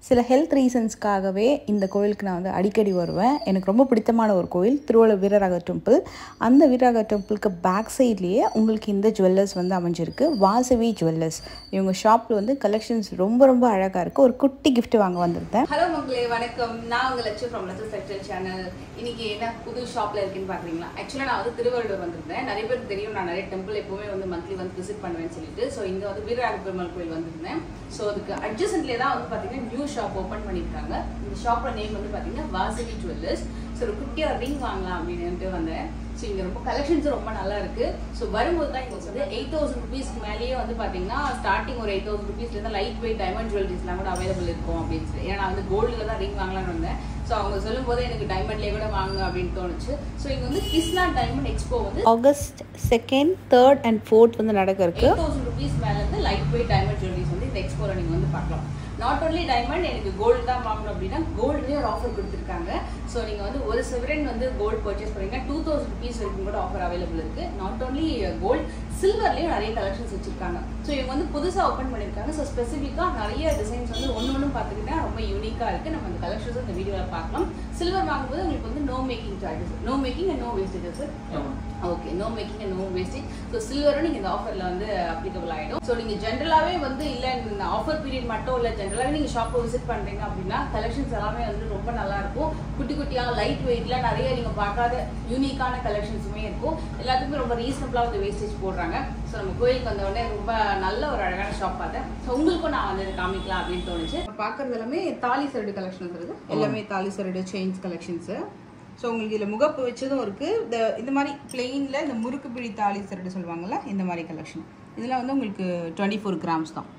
சில ஹெல்த் ரீசன்ஸ்க்காகவே இந்த கோயிலுக்கு நான் வந்து அடிக்கடி வருவேன். எனக்கு ரொம்ப பிடித்தமான ஒரு கோயில் திருவள்ளுவர் வீரராக டெம்பிள். அந்த வீரராக டெம்பிளுக்கு பேக் சைட்லேயே உங்களுக்கு இந்த ஜுவல்லர்ஸ் வந்து அமைஞ்சிருக்கு. வாசவி ஜுவல்லர்ஸ். இவங்க ஷாப்பில் வந்து கலெக்ஷன்ஸ் ரொம்ப ரொம்ப அழகாக இருக்குது. ஒரு குட்டி கிஃப்ட் வாங்க வந்திருந்தேன். ஹலோ மக்களே, வணக்கம். நான் உங்கள் Lakshu from Lakshu textile channel. இன்னைக்கு என்ன புது ஷாப்பில் இருக்குன்னு பார்க்குறீங்களா? ஆக்சுவலாக நான் வந்து திருவள்ளுவர் வந்திருந்தேன். நிறைய பேருக்கு தெரியும், நான் நிறைய டெம்பிள் எப்போவுமே வந்து மந்த்லி வந்து விசிட் பண்ணுவேன்னு சொல்லிட்டு. ஸோ இங்கே வந்து வீரராக பெருமாள் கோயில் வந்திருந்தேன். ஸோ அதுக்கு அட்ஜசன்ட்லேயே தான் வந்து பார்த்தீங்கன்னா நியூ ஷாப் ஓப்பன் பண்ணியிருக்காங்க. இந்த ஷாப்போட நேம் வந்து பார்த்தீங்கன்னா வாசவி ஜுவல்லர்ஸ். ஸோ ஒரு குட்டியாக ரிங் வாங்கலாம் அப்படின்ட்டு வந்தேன். ஸோ இங்கே ரொம்ப கலெக்ஷன்ஸும் ரொம்ப நல்லா இருக்குது. ஸோ வரும்போது தான் இங்கே வந்து 8000 ருபீஸ்க்கு மேலேயே வந்து பார்த்தீங்கன்னா ஸ்டார்டிங் ஒரு 8000 ருபீஸ்லேருந்து லைட் வெயிட் டைமண்ட் ஜுவல்லரிஸ்லாம் கூட அவைலபிள் இருக்கும் அப்படின்னு சொல்லி. ஏன்னா நான் வந்து கோல்டில் தான் ரிங் வாங்கலாம்னு வந்தேன். ஸோ அவங்க சொல்லும் போது எனக்கு டைமண்ட்லேயே கூட வாங்க அப்படின்னு தோணுச்சு. ஸோ இங்கே வந்து கிருஷ்ணா டைமண்ட் எக்ஸ்போ வந்து August 2nd, 3rd and 4th வந்து நடக்க இருக்கு. 8000 ருபீஸ் மேலேருந்து லைட் வெயிட் டைமண்ட் ஜுவல்லரிஸ் வந்து இந்த எக்ஸ்போவில் நீங்கள் வந்து பார்க்கலாம். நாட் ஒன்லி டைமண்ட், எனக்கு கோல்டு தான் வாங்கணும் அப்படின்னா கோல்டுலேயே ஒரு ஆஃபர் கொடுத்துருக்காங்க. ஸோ நீங்கள் வந்து ஒரு செவரன் வந்து கோல்டு பர்ச்சேஸ் பண்ணிங்கன்னா 2000 ருபீஸ் வரைக்கும் கூட ஆஃபர் அவைலபிள் இருக்குது. நாட் ஒன்லி கோல்டு, சில்வர்லேயும் நிறைய கலெக்ஷன்ஸ் வச்சுருக்காங்க. ஸோ இவங்க வந்து புதுசாக ஓப்பன் பண்ணியிருக்காங்க. ஸோ ஸ்பெசிஃபிக்காக நிறைய டிசைன்ஸ் வந்து ஒன்று பார்த்துக்கிட்டா ரொம்ப யூனிக்காக இருக்குது. நம்ம அந்த கலெக்ஷன்ஸும் இந்த வீடியோவில் பார்க்கலாம். சில்வர் வாங்கும்போது உங்களுக்கு வந்து no making charges, no making and no wastages. Okay, no making and no wastage. So சில்வரும் நீங்கள் இந்த ஆஃபரில் வந்து அப்ளிகபிள் ஆகிடும். ஸோ நீங்கள் ஜென்ரலாகவே வந்து இல்லை இந்த ஆஃபர் பீரியட் மட்டும் இல்லை, ஜென்ரலாகவே நீங்கள் ஷாப்பை விசிட் பண்ணுறீங்க அப்படின்னா கலெக்ஷன்ஸ் எல்லாமே வந்து ரொம்ப நல்லாயிருக்கும். குட்டி குட்டியாக லைட் வெயிட்டில் நிறைய நீங்கள் பார்க்காத யூனிக்கான கலெக்ஷன்ஸுமே இருக்கும். எல்லாத்துக்குமே ரொம்ப ரீசனபிளாக வந்து வேஸ்டேஜ் போடுறாங்க. ஸோ நம்ம கோயிலுக்கு வந்த உடனே ரொம்ப நல்ல ஒரு அழகான ஷாப் பார்த்தேன். ஸோ உங்களுக்கும் நான் வந்து காமிக்கலாம் அப்படின்னு தோணுச்சு. பார்க்குறது எல்லாமே தாலி சரடு கலெக்ஷன்ஸ் இருக்குது. எல்லாமே தாலி சரடு செயின்ஸ் கலெக்ஷன்ஸு. ஸோ உங்களுக்கு இதில் முகப்பு வச்சதும் இருக்குது. இந்த மாதிரி பிளெயினில் இந்த முறுக்கு பிடி தாலி சரடு சொல்லுவாங்கள்ல, இந்த மாதிரி கலெக்ஷன். இதெல்லாம் வந்து உங்களுக்கு 24 கிராம்ஸ் தான்.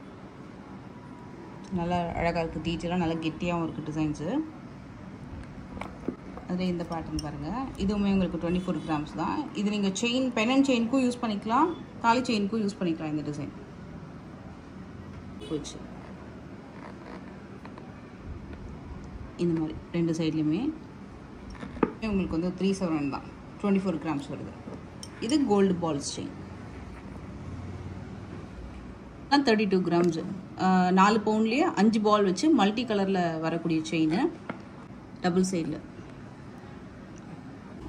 நல்லா அழகாக இருக்குது, டீட்டெயிலாக நல்லா கெட்டியாகவும் இருக்குது டிசைன்ஸு. அதில் இந்த பேட்டர்ன் பாருங்கள், இதுவுமே உங்களுக்கு 24 கிராம்ஸ் தான். இது நீங்கள் செயின் பெனன் செயினுக்கும் யூஸ் பண்ணிக்கலாம், தாலி செயினுக்கும் யூஸ் பண்ணிக்கலாம். இந்த டிசைன் போச்சு இந்த மாதிரி ரெண்டு சைட்லேயுமே உங்களுக்கு வந்து 3/7 தான், 24 கிராம்ஸ் வருது. இது கோல்டு பால்ஸ் செயின் 32 கிராம்ஸ், 4 பவுண்ட்லேயே 5 பால் வச்சு மல்டி கலரில் வரக்கூடிய செயின். டபுள் சைடில்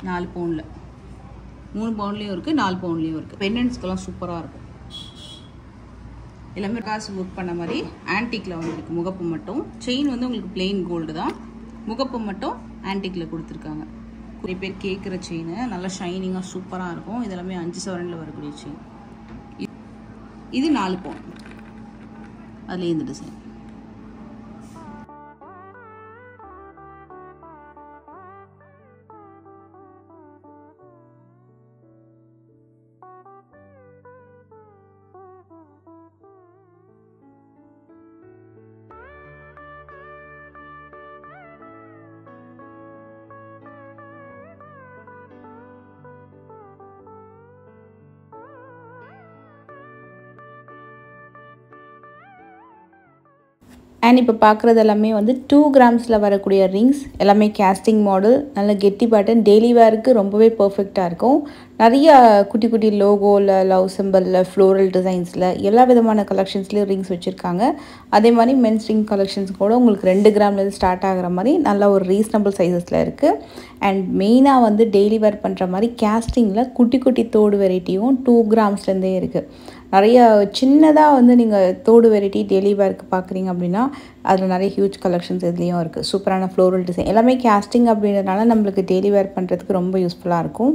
4 பவுண்டில், 3 பவுண்ட்லேயும் இருக்குது, 4 பவுண்ட்லேயும் இருக்குது. பெண்டன்ட்ஸ்க்கெல்லாம் சூப்பராக இருக்கும். எல்லாமே காசு ஒர்க் பண்ண மாதிரி ஆன்டிக்கில் வந்துருக்கு. முகப்பு மட்டும் செயின் வந்து உங்களுக்கு பிளெயின் கோல்டு தான், முகப்பு மட்டும் ஆன்டிக்கில் கொடுத்துருக்காங்க. நிறைய பேர் கேட்குற செயின், நல்லா ஷைனிங்காக சூப்பராக இருக்கும். இதெல்லாமே 5 சவரனில் வரக்கூடிய செயின். இது 4 பவுண்ட், அதுலேயே இந்த டிசைன். அண்ட் இப்போ பார்க்குறது எல்லாமே வந்து 2 கிராம்ஸில் வரக்கூடிய ரிங்ஸ். எல்லாமே கேஸ்டிங் மாடல், நல்ல கெட்டி பேட்டர்ன், டெய்லி வேருக்கு ரொம்பவே பர்ஃபெக்டாக இருக்கும். நிறைய குட்டி குட்டி லோகோவில், லவ் சிம்பிளில், ஃப்ளோரல் டிசைன்ஸில் எல்லா விதமான கலெக்ஷன்ஸ்லேயும் ரிங்ஸ் வச்சுருக்காங்க. அதே மாதிரி மென்ஸ் ரிங் கலெக்ஷன்ஸ் கூட உங்களுக்கு 2 கிராம்லேருந்து ஸ்டார்ட் ஆகிற மாதிரி நல்ல ஒரு ரீசனபிள் சைஸஸில் இருக்குது. அண்ட் மெயினாக வந்து டெய்லி வேர் பண்ணுற மாதிரி கேஸ்டிங்கில் குட்டி குட்டி தோடு வெரைட்டியும் 2 கிராம்ஸ்லேருந்தே இருக்குது. நிறைய சின்னதாக வந்து நீங்கள் தோடு வெரைட்டி டெய்லி வேருக்கு பார்க்குறீங்க அப்படின்னா அதில் நிறைய ஹியூஜ் கலெக்ஷன்ஸ் இதுலேயும் இருக்குது. சூப்பரான ஃப்ளோரல் டிசைன், எல்லாமே கேஸ்டிங் அப்படின்றதுனால நம்மளுக்கு டெய்லி வேர் பண்ணுறதுக்கு ரொம்ப யூஸ்ஃபுல்லாக இருக்கும்.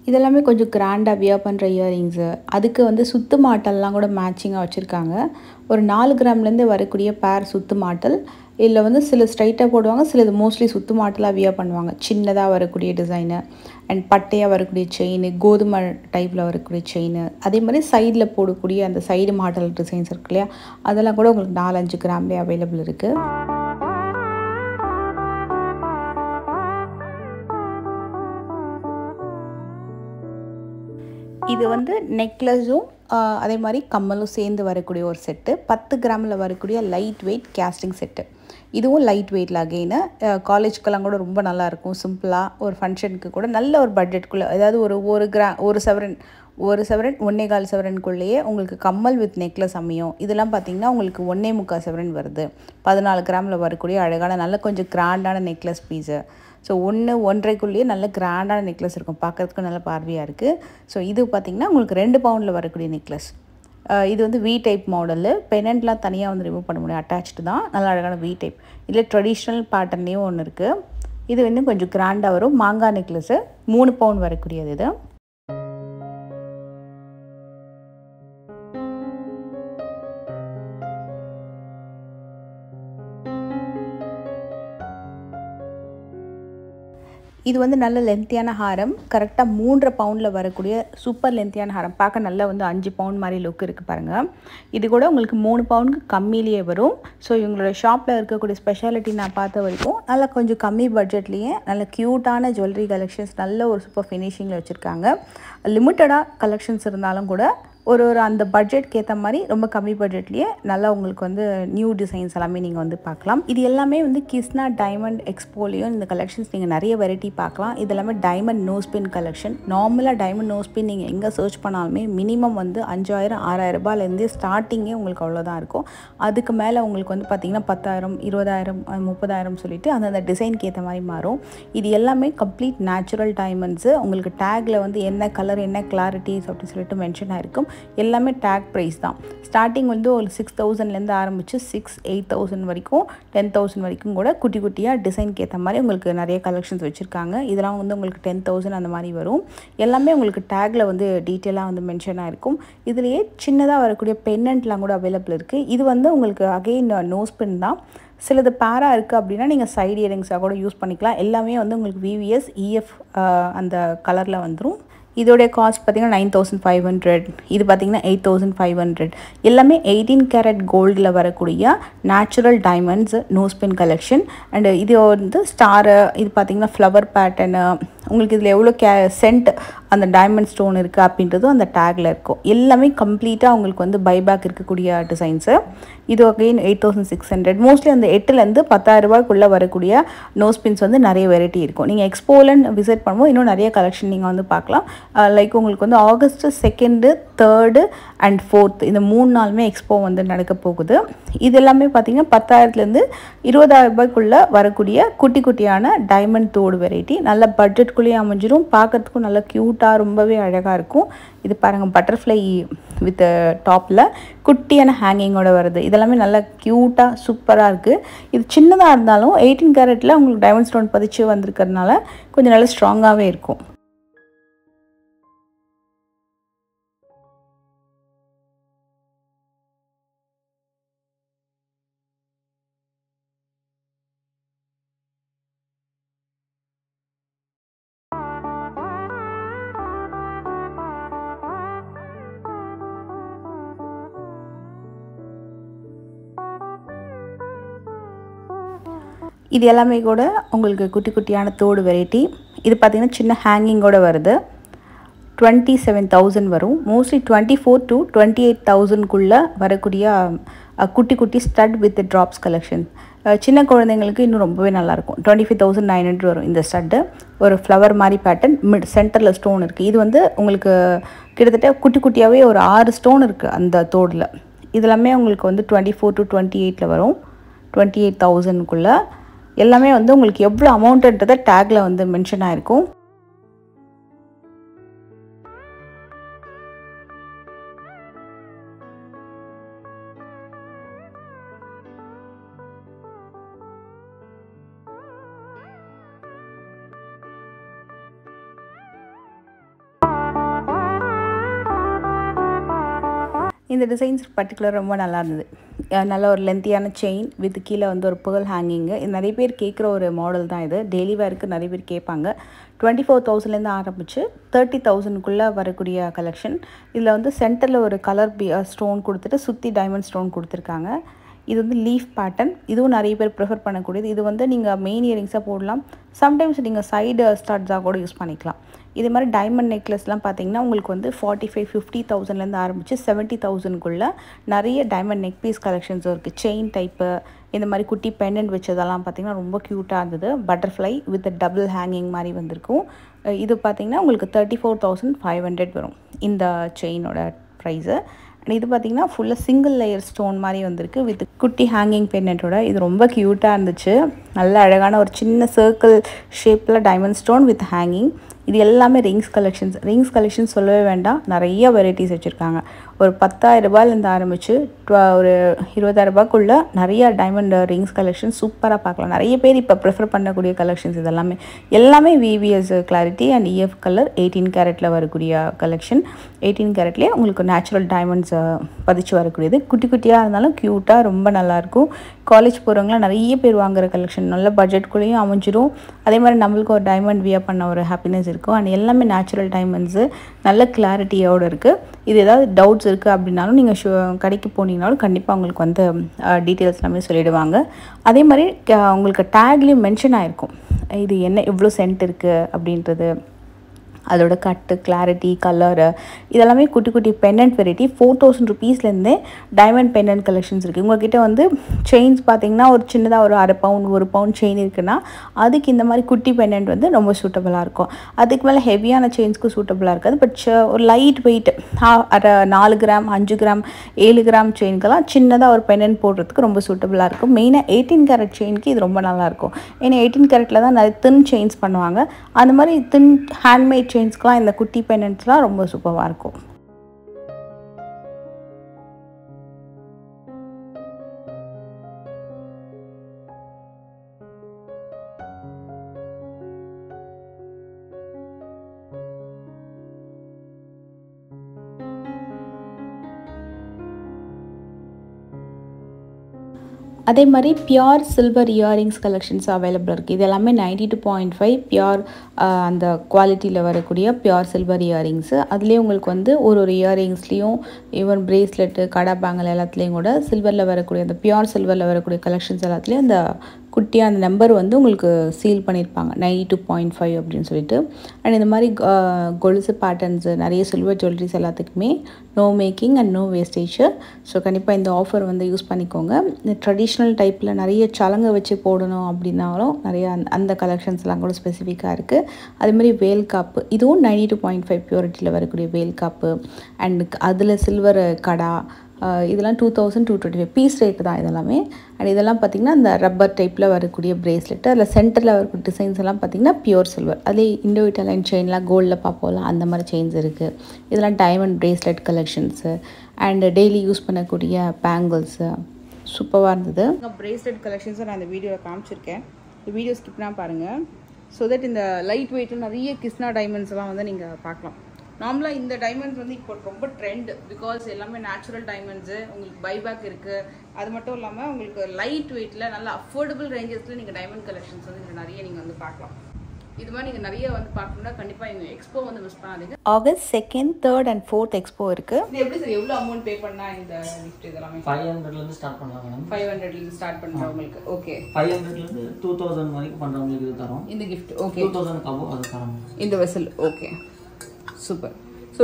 இதெல்லாமே கொஞ்சம் கிராண்டாக வியர் பண்ணுற இயரிங்ஸு. அதுக்கு வந்து சுத்து மாட்டல்லாம் கூட மேட்சிங்காக வச்சுருக்காங்க. ஒரு 4 கிராம்லேருந்து வரக்கூடிய பேர் சுத்து மாட்டல். இதில் வந்து சில ஸ்ட்ரைட்டாக போடுவாங்க, சிலது மோஸ்ட்லி சுத்து மாட்டலாக வியர் பண்ணுவாங்க. சின்னதாக வரக்கூடிய டிசைனு அண்ட் பட்டையாக வரக்கூடிய செயின், கோதுமை டைப்பில் வரக்கூடிய செயின், அதே மாதிரி சைடில் போடக்கூடிய அந்த சைடு மாடல் டிசைன்ஸ் இருக்கு இல்லையா, அதெல்லாம் கூட உங்களுக்கு 4-5 கிராம்லேயே அவைலபிள் இருக்குது. இது வந்து நெக்லஸும் அதே மாதிரி கம்மலும் சேர்ந்து வரக்கூடிய ஒரு செட்டு. 10 கிராமில் வரக்கூடிய லைட் வெயிட் கேஸ்டிங் செட்டு. இதுவும் லைட் வெயிட்டில் அகெயினு காலேஜ்க்கெல்லாம் கூட ரொம்ப நல்லாயிருக்கும். சிம்பிளாக ஒரு ஃபங்க்ஷனுக்கு கூட நல்ல ஒரு பட்ஜெட்குள்ளே, அதாவது ஒரு சவரன் 1.25 சவரனுக்குள்ளேயே உங்களுக்கு கம்மல் வித் நெக்லஸ் அமையும். இதெல்லாம் பார்த்திங்கன்னா உங்களுக்கு 1.25 சவரன் வருது. 14 கிராமில் வரக்கூடிய அழகான நல்ல கொஞ்சம் கிராண்டான நெக்லஸ் பீஸு. ஸோ 1.5க்குள்ளேயே நல்ல கிராண்டான நெக்லஸ் இருக்கும், பார்க்குறதுக்கு நல்ல பார்வையாக இருக்குது. ஸோ இது பார்த்திங்கன்னா உங்களுக்கு 2 பவுண்டில் வரக்கூடிய நெக்லஸ். இது வந்து வி டைப் மாடலு. பெனண்ட்லாம் தனியாக வந்து ரிமூவ் பண்ண முடியும், அட்டாச்சு தான். நல்ல அழகான வி டைப். இதில் ட்ரெடிஷ்னல் பேட்டர்ன்லேயும் ஒன்று இருக்குது. இது வந்து கொஞ்சம் கிராண்டாக வரும். மாங்காய் நெக்லஸ்ஸு 3 பவுண்ட் வரக்கூடியது இது. இது வந்து நல்ல லென்த்தியான ஹாரம். கரெக்டாக 3.5 பவுண்டில் வரக்கூடிய சூப்பர் லென்த்தியான ஹாரம். பார்க்க நல்லா வந்து 5 பவுண்ட் மாதிரி லுக் இருக்குது பாருங்கள். இது கூட உங்களுக்கு 3 பவுண்டுக்கு கம்மியிலேயே வரும். ஸோ இவங்களோட ஷாப்பில் இருக்கக்கூடிய ஸ்பெஷாலிட்டி நான் பார்த்த வரைக்கும் நல்லா கொஞ்சம் கம்மி பட்ஜெட்லேயே நல்ல க்யூட்டான ஜுவல்லரி கலெக்ஷன்ஸ், நல்ல ஒரு சூப்பர் ஃபினிஷிங்கில் வச்சுருக்காங்க. லிமிட்டடாக கலெக்ஷன்ஸ் இருந்தாலும் கூட ஒரு அந்த பட்ஜெட்க்கு ஏற்ற மாதிரி ரொம்ப கம்மி பட்ஜெட்லேயே நல்லா உங்களுக்கு வந்து நியூ டிசைன்ஸ் எல்லாமே நீங்கள் வந்து பார்க்கலாம். இது எல்லாமே வந்து கிஸ்னா டைமண்ட் எக்ஸ்போலையும் இந்த கலெக்ஷன்ஸ் நீங்கள் நிறைய வெரைட்டி பார்க்கலாம். இது எல்லாமே டைமண்ட் நோஸ்பின் கலெக்ஷன். நார்மலாக டைமண்ட் நோஸ்பின் நீங்கள் எங்கே சர்ச் பண்ணாலுமே மினிமம் வந்து 5,000-6,000 ரூபாயிலேருந்து ஸ்டார்டிங்கே உங்களுக்கு அவ்வளோதான் இருக்கும். அதுக்கு மேலே உங்களுக்கு வந்து பார்த்திங்கன்னா 10,000, 20,000, 30,000 சொல்லிட்டு அந்தந்த டிசைனுக்கு ஏற்ற மாதிரி மாறும். இது எல்லாமே கம்ப்ளீட் நேச்சுரல் டைமண்ட்ஸு. உங்களுக்கு டேக்கில் வந்து என்ன கலர் என்ன கிளாரிட்டிஸ் அப்படின்னு சொல்லிட்டு மென்ஷன் ஆகிருக்கும். எல்லாமே டேக் ப்ரைஸ் தான். ஸ்டார்டிங் வந்து ஒரு 6,000லேருந்து ஆரம்பித்து 6,000-8,000 வரைக்கும் 10,000 வரைக்கும் கூட குட்டி குட்டியாக டிசைனுக்கு ஏற்ற மாதிரி உங்களுக்கு நிறைய கலெக்ஷன்ஸ் வச்சுருக்காங்க. இதெல்லாம் வந்து உங்களுக்கு 10,000 அந்த மாதிரி வரும். எல்லாமே உங்களுக்கு டேக்கில் வந்து டீட்டெயிலாக வந்து மென்ஷன் ஆகிருக்கும். இதுலேயே சின்னதாக வரக்கூடிய பென்னண்ட்லாம் கூட அவைலபிள் இருக்குது. இது வந்து உங்களுக்கு அகெயின் நோஸ் பின் தான். சிலது பேராக இருக்குது அப்படின்னா நீங்கள் சைடு இயரிங்ஸாக கூட யூஸ் பண்ணிக்கலாம். எல்லாமே வந்து உங்களுக்கு VVS EF அந்த கலரில் வந்துடும். இதோடைய காஸ்ட் பார்த்திங்கன்னா 9,500. இது பார்த்திங்கன்னா 8,500. எல்லாமே 18 கேரட் கோல்டில் வரக்கூடிய நேச்சுரல் டைமண்ட்ஸ் நோஸ்பின் கலெக்ஷன். அண்டு இது வந்து ஸ்டாரு, இது பார்த்திங்கன்னா ஃப்ளவர் பேட்டர்னு, உங்களுக்கு இதில் எவ்வளோ சென்ட் அந்த டைமண்ட் ஸ்டோன் இருக்குது அப்படின்றதும் அந்த டேக்கில் இருக்கும். எல்லாமே கம்ப்ளீட்டாக உங்களுக்கு வந்து பைபேக் இருக்கக்கூடிய டிசைன்ஸு. இது அகெயின் 8,600. மோஸ்ட்லி அந்த 8,000-10,000 ரூபாய்க்குள்ளே வரக்கூடிய நோஸ்பின்ஸ் வந்து நிறைய வெரைட்டி இருக்கும். நீங்கள் எக்ஸ்போலன் விசிட் பண்ணும்போது இன்னும் நிறைய கலெக்ஷன் நீங்கள் வந்து பார்க்கலாம். லைக் உங்களுக்கு வந்து August 2nd, 3rd and 4th இந்த 3 நாளுமே எக்ஸ்போ வந்து நடக்க போகுது. இது எல்லாமே பார்த்திங்கன்னா 10,000-லேருந்து 20,000 ரூபாய்க்குள்ளே வரக்கூடிய குட்டி குட்டியான டைமண்ட் தோடு வெரைட்டி. நல்ல பட்ஜெட்குள்ளேயே அமைஞ்சிரும். பார்க்குறதுக்கும் நல்லா க்யூட்டாக ரொம்பவே அழகாக இருக்கும். இது பாருங்கள், பட்டர்ஃப்ளை வித் டாப்பில் குட்டியான ஹேங்கிங்கோடு வருது. இதெல்லாமே நல்லா க்யூட்டாக சூப்பராக இருக்குது. இது சின்னதாக இருந்தாலும் 18 கேரட்டில் உங்களுக்கு டைமண்ட் ஸ்டோன் பதிச்சு வந்திருக்கிறதுனால கொஞ்சம் நல்லா ஸ்ட்ராங்காகவே இருக்கும். இது எல்லாமே கூட உங்களுக்கு குட்டி குட்டியான தோடு வெரைட்டி. இது பார்த்திங்கன்னா சின்ன ஹேங்கிங்கோடு வருது. 27,000 வரும். மோஸ்ட்லி 24,000 to 28,000க்குள்ளே வரக்கூடிய குட்டி குட்டி ஸ்டட் வித் ட்ராப்ஸ் கலெக்ஷன். சின்ன குழந்தைங்களுக்கு இன்னும் ரொம்பவே நல்லாயிருக்கும். 25,900 வரும் இந்த ஸ்டட்டு. ஒரு ஃப்ளவர் மாதிரி பேட்டர்ன், சென்டரில் ஸ்டோன் இருக்குது. இது வந்து உங்களுக்கு கிட்டத்தட்ட குட்டி குட்டியாகவே ஒரு 6 ஸ்டோன் இருக்குது அந்த தோடில். இதெல்லாமே உங்களுக்கு வந்து 24 to 28 வரும். 28,000க்குள்ளே எல்லாமே வந்து உங்களுக்கு எவ்வளோ அமௌண்ட்டுன்றதை டேக்கில் வந்து மென்ஷன் ஆகிருக்கும். இந்த டிசைன்ஸ் பர்டிகுலர் ரொம்ப நல்லா இருந்தது. நல்ல ஒரு லென்த்தியான செயின் வித் கீழே வந்து ஒரு பேர்ல் ஹேங்கிங்கு. இது நிறைய பேர் கேட்குற ஒரு மாடல் தான். இது டெய்லி வேருக்கு நிறைய பேர் கேட்பாங்க. 24,000லேருந்து ஆரம்பித்து 30,000க்குள்ளே வரக்கூடிய கலெக்ஷன். இதில் வந்து சென்டரில் ஒரு கலர் ஸ்டோன் கொடுத்துட்டு சுற்றி டைமண்ட் ஸ்டோன் கொடுத்துருக்காங்க. இது வந்து லீஃப் பேட்டர்ன், இதுவும் நிறைய பேர் ப்ரிஃபர் பண்ணக்கூடியது. இது வந்து நீங்கள் மெயின் இயரிங்ஸாக போடலாம், சம்டைம்ஸ் நீங்கள் சைடு ஸ்டார்ட்ஸாக கூட யூஸ் பண்ணிக்கலாம். இது மாதிரி டைமண்ட் நெக்லஸ்லாம் பார்த்தீங்கன்னா உங்களுக்கு வந்து 45-50,000லேருந்து ஆரம்பித்து 70,000க்குள்ளே நிறைய டைமண்ட் நெக் பீஸ் கலெக்ஷன்ஸும் இருக்குது. செயின் டைப்பு, இந்த மாதிரி குட்டி பெண்டன்ட் வச்சதெல்லாம் பார்த்திங்கன்னா ரொம்ப க்யூட்டாக இருந்தது. பட்டர்ஃப்ளை வித் டபுள் ஹேங்கிங் மாதிரி வந்திருக்கும். இது பார்த்திங்கன்னா உங்களுக்கு 34,500 வரும் இந்த செயினோட ப்ரைஸு. அண்ட் இது பார்த்திங்கன்னா ஃபுல்லாக சிங்கிள் லேயர் ஸ்டோன் மாதிரி வந்திருக்கு வித் குட்டி ஹேங்கிங் பெண்டன்ட்டோட. இது ரொம்ப க்யூட்டாக இருந்துச்சு. நல்ல அழகான ஒரு சின்ன சர்க்கிள் ஷேப்பில் டைமண்ட் ஸ்டோன் வித் ஹேங்கிங். இது எல்லாமே ரிங்ஸ் கலெக்ஷன்ஸ் சொல்லவே வேண்டாம், நிறைய வெரைட்டிஸ் வச்சுருக்காங்க. ஒரு 10,000 ரூபாயிலேருந்து ஆரம்பித்து ஒரு 20,000 ரூபாய்க்குள்ளே நிறைய டைமண்ட் ரிங்ஸ் கலெக்ஷன் சூப்பராக பார்க்கலாம். நிறைய பேர் இப்போ ப்ரிஃபர் பண்ணக்கூடிய கலெக்ஷன்ஸ் இதெல்லாமே. எல்லாமே VVS clarity and EF colour 18 கேரட்டில் வரக்கூடிய கலெக்ஷன். 18 கேரட்லேயே உங்களுக்கு நேச்சுரல் டைமண்ட்ஸ் பதிச்சு வரக்கூடியது. குட்டி குட்டியாக இருந்தாலும் க்யூட்டாக ரொம்ப நல்லாயிருக்கும். காலேஜ் போகிறவங்களாம் நிறைய பேர் வாங்குகிற கலெக்ஷன், நல்ல பட்ஜெட்குள்ளேயும் அமைஞ்சிடும். அதே மாதிரி நம்மளுக்கு ஒரு டைமண்ட் வியர் பண்ண ஒரு ஹாப்பினஸ் இருக்கும். அண்ட் எல்லாமே நேச்சுரல் டைமண்ட்ஸு நல்ல கிளாரிட்டியோடு இருக்குது. இது ஏதாவது டவுட்ஸ் இருக்குது அப்படின்னாலும் நீங்கள் கடைக்கு போனீங்கனாலும் கண்டிப்பாக உங்களுக்கு வந்து டீட்டெயில்ஸ் எல்லாமே சொல்லிவிடுவாங்க. அதே மாதிரி உங்களுக்கு டேக்லேயும் மென்ஷன் ஆகிருக்கும் இது என்ன எவ்வளோ சென்ட் இருக்குது அப்படின்றது, அதோட கட்டு, கிளாரிட்டி, கலரு, இதெல்லாமே குட்டி குட்டி பெண்டன்ட் வெரைட்டி. 4,000 ருபீஸ்லேருந்தே டைமண்ட் பெண்டன்ட் கலெக்ஷன்ஸ் இருக்குது. உங்கள்கிட்ட வந்து செயின்ஸ் பார்த்தீங்கன்னா ஒரு சின்னதாக ஒரு 1/2 பவுன் 1 பவுன் செயின் இருக்குன்னா அதுக்கு இந்த மாதிரி குட்டி பெண்டன்ட் வந்து ரொம்ப சூட்டபுளாக இருக்கும். அதுக்கு மேலே ஹெவியான செயின்ஸ்க்கு சூட்டபுளாக இருக்காது. பட் ஒரு light weight 4 gram 5 gram 7 gram செயின்க்கெல்லாம் சின்னதாக ஒரு பெண்டன்ட் போடுறதுக்கு ரொம்ப சூட்டபுளாக இருக்கும். மெயினாக 18 கேரட் செயினுக்கு இது ரொம்ப நல்லாயிருக்கும். ஏன்னா 18 கேரட்டில் தான் நிறைய தின் செயின்ஸ் பண்ணுவாங்க. அந்த மாதிரி தின் ஹேண்ட்மேட் செயின்ஸ்க்குலாம் இந்த குட்டி பெண்டன்ட்ஸ்லாம் ரொம்ப சூப்பராக இருக்கும். அதே மாதிரி pure silver earrings collections available இருக்குது. இது எல்லாமே 92.5 பியோர் அந்த குவாலிட்டியில் வரக்கூடிய பியோர் சில்வர் இயரிங்ஸு. அதுலேயே உங்களுக்கு வந்து ஒரு இயரிங்ஸ்லேயும் ஈவன் பிரேஸ்லெட்டு, கடா பேங்கிள் எல்லாத்துலேயும் கூட சில்வரில் வரக்கூடிய அந்த பியோர் சில்வரில் வரக்கூடிய கலெக்ஷன்ஸ் எல்லாத்துலேயும் அந்த குட்டியாக அந்த நம்பர் வந்து உங்களுக்கு சீல் பண்ணியிருப்பாங்க 92.5 அப்படின்னு சொல்லிட்டு. அண்ட் இந்த மாதிரி கொலுசு பேட்டர்ன்ஸு, நிறைய சில்வர் ஜுவல்லரிஸ் எல்லாத்துக்குமே no making and no wastage. So கண்டிப்பாக இந்த ஆஃபர் வந்து யூஸ் பண்ணிக்கோங்க. இந்த ட்ரெடிஷ்னல் டைப்பில் நிறைய சலங்கை வச்சு போடணும் அப்படின்னாலும் நிறைய அந்த கலெக்ஷன்ஸ்லாம் கூட ஸ்பெசிஃபிக்காக இருக்குது. அதேமாதிரி வேல் காப்பு, இதுவும் 92.5 பியூரிட்டியில் வரக்கூடிய வேல் காப்பு. அண்ட் அதில் சில்வர் கடா, இதெல்லாம் 2,225 பீஸ் ரேட்டு தான் இதெல்லாமே. அண்ட் இதெல்லாம் பார்த்திங்கன்னா இந்த ரப்பர் டைப்பில் வரக்கூடிய பிரேஸ்லெட்டு, அதில் சென்டரில் வரக்கூடிய டிசைன்ஸ் எல்லாம் பார்த்திங்கன்னா பியூர் சில்வர். அதே இண்டோ இட்டாலியன் செயின்லாம் கோல்டில் பார்ப்போம்ல அந்த மாதிரி செயின்ஸ் இருக்குது. இதெல்லாம் diamond bracelet collections and daily use பண்ணக்கூடிய பேங்கிள்ஸு சூப்பராக இருந்தது. பிரேஸ்லெட் கலெக்ஷன்ஸை நான் இந்த வீடியோவில் காமிச்சிருக்கேன். இந்த வீடியோ ஸ்கிப்னா பாருங்கள். ஸோ தட் இந்த லைட் வெயிட்டில் நிறைய கிருஷ்ணா டைமண்ட்ஸ்லாம் வந்து நீங்கள் பார்க்கலாம். நார்மலாக இந்த டைமண்ட்ஸ் வந்து இப்போ ரொம்ப ட்ரெண்ட், பிகாஸ் எல்லாமே நேச்சுரல் டைமண்ட்ஸு, உங்களுக்கு பைபேக் இருக்குது. அது மட்டும் இல்லாமல் உங்களுக்கு லைட் வெயிட்டில் நல்ல அஃபோர்டபுள் ரேஞ்சஸில் நீங்கள் டைமண்ட் கலெக்ஷன்ஸ் வந்து இங்கே நிறைய நீங்கள் வந்து பார்க்கலாம். இது மாதிரி நீங்கள் நிறைய வந்து பார்க்கணும்னா கண்டிப்பாக எங்கள் எக்ஸ்போ வந்து மிஸ் பண்ணாதீங்க. August 2nd, 3rd and 4th expo இருக்குது. இது எப்படி சார் எவ்வளோ அமௌண்ட் பே பண்ணால் இந்த கிஃப்ட் இதெல்லாமே? 500லேருந்து ஸ்டார்ட் பண்ணலாம் மேடம். 500லேருந்து ஸ்டார்ட் பண்ணுறவங்களுக்கு ஓகே. 500லேருந்து 2000 வரைக்கும் பண்ணுறவங்களுக்கு இது தரோம் இந்த கிஃப்ட். ஓகே, 2000 அபோவ் அது தரோம் இந்த vessel. Okay, super. So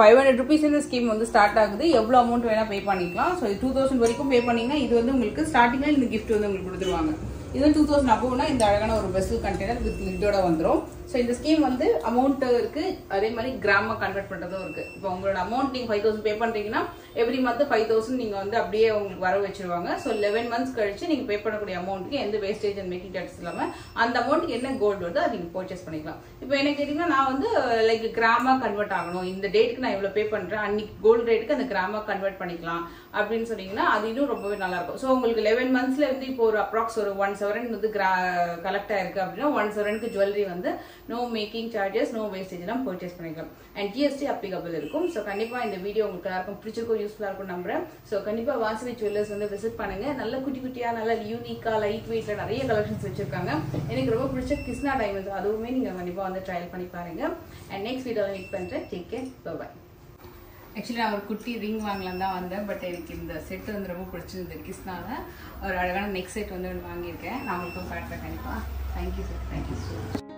500 rupees இந்த ஸ்கீம் வந்து ஸ்டார்ட் ஆகுது. எவ்வளோ அமௌண்ட் வேணால் பே பண்ணிக்கலாம். ஸோ 2000 வரைக்கும் பே பண்ணிங்கன்னா இது வந்து உங்களுக்கு ஸ்டார்டிங்கில் இந்த கிஃப்ட் வந்து உங்களுக்கு கொடுத்துருவாங்க. இது 2000 அபோவ்னா இந்த அழகான ஒரு வெசல் கண்டெய்னர் வித் லிட்டோட வந்துடும். ஸோ இந்த ஸ்கீம் வந்து அமௌண்ட் இருக்குது, அதே மாதிரி கிராமாக கன்வெர்ட் பண்ணுறதும் இருக்குது. இப்போ உங்களோட அமௌண்ட் நீங்கள் 5000 பே பண்ணுறீங்கன்னா எவ்ரி மந்த் 5000 நீங்கள் வந்து அப்படியே உங்களுக்கு வர வச்சிருவாங்க. ஸோ 11 மந்த்ஸ் கழிச்சு நீங்கள் பே பண்ணக்கூடிய அமௌண்ட்டுக்கு எந்த வேஸ்டேஜ் அண்ட் மேக்கிங் சார்ஜஸ் இல்லாமல் அந்த அமௌண்ட்டுக்கு என்ன கோல்டு வருதோ அதை நீங்கள் பர்ச்சேஸ் பண்ணிக்கலாம். இப்போ என்ன கேட்டிங்கன்னா நான் வந்து லைக் கிராமாக கன்வெர்ட் ஆகணும், இந்த டேட்டுக்கு நான் இவ்வளோ பே பண்ணுறேன், அன்னைக்கு கோல்டு ரேட்டுக்கு அந்த கிராமாக கன்வெர்ட் பண்ணிக்கலாம் அப்படின்னு சொன்னீங்கன்னா அது இன்னும் ரொம்பவே நல்லாயிருக்கும். ஸோ உங்களுக்கு 11 மந்த்ஸ்ல இருந்து இப்போ ஒரு அப்ராக்ஸ் ஒரு 1 சவரன் வந்து கலெக்ட் ஆயிருக்கு அப்படின்னா 1 சவரனுக்கு ஜுவல்லரி வந்து no making charges, no wastage எல்லாம் பர்ச்சேஸ் பண்ணிக்கலாம். அண்ட் ஜிஎஸ்டி அப்ளிகபிள் இருக்கும். ஸோ கண்டிப்பாக இந்த வீடியோ உங்களுக்கு எல்லாருக்கும் பிடிச்சிருக்கும், யூஸ்ஃபுல்லாக இருக்கும் நம்புறேன். ஸோ கண்டிப்பாக வாசவி ஜுவல்லர்ஸ் வந்து விசிட் பண்ணுங்க. நல்ல குட்டி குட்டியாக நல்ல யூனிக்காக லைட் வெயிட்ல நிறைய கலெக்ஷன்ஸ் வச்சிருக்காங்க. எனக்கு ரொம்ப பிடிச்ச கிருஷ்ணா டைமண்ட்ஸ் அதுவுமே நீங்கள் கண்டிப்பாக வந்து ட்ரையல் பண்ணி பாருங்க. அண்ட் நெக்ஸ்ட் வீடியோவில் மீட் பண்ணுறேன். Take care, bye. ஆக்சுவலி நான் ஒரு குட்டி ரிங் வாங்கலாம் தான் வந்தேன். பட் எனக்கு இந்த செட்டு வந்து ரொம்ப பிடிச்சிருந்தது. கிஸ்னால ஒரு அழகான நெக் செட் வந்து ஒன்று வாங்கியிருக்கேன். நான் உங்களுக்கும் காட்டுறேன் கண்டிப்பாக. Thank you sir. Thank you so much.